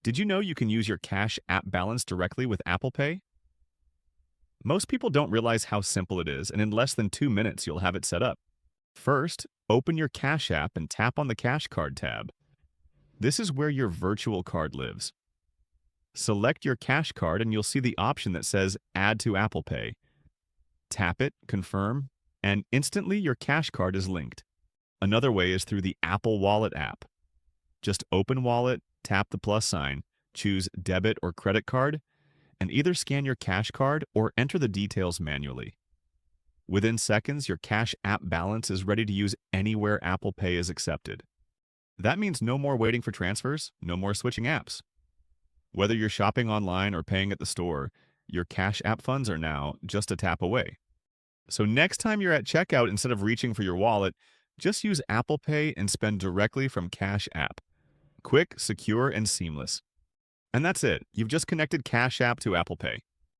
Did you know you can use your Cash App balance directly with Apple Pay? Most people don't realize how simple it is, and in less than 2 minutes, you'll have it set up. First, open your Cash App and tap on the Cash Card tab. This is where your virtual card lives. Select your Cash Card and you'll see the option that says Add to Apple Pay. Tap it, confirm, and instantly your Cash Card is linked. Another way is through the Apple Wallet app. Just open Wallet, tap the plus sign, choose Debit or Credit Card, and either scan your Cash Card or enter the details manually. Within seconds, your Cash App balance is ready to use anywhere Apple Pay is accepted. That means no more waiting for transfers, no more switching apps. Whether you're shopping online or paying at the store, your Cash App funds are now just a tap away. So next time you're at checkout, instead of reaching for your wallet, just use Apple Pay and spend directly from Cash App. Quick, secure, and seamless. And that's it. You've just connected Cash App to Apple Pay.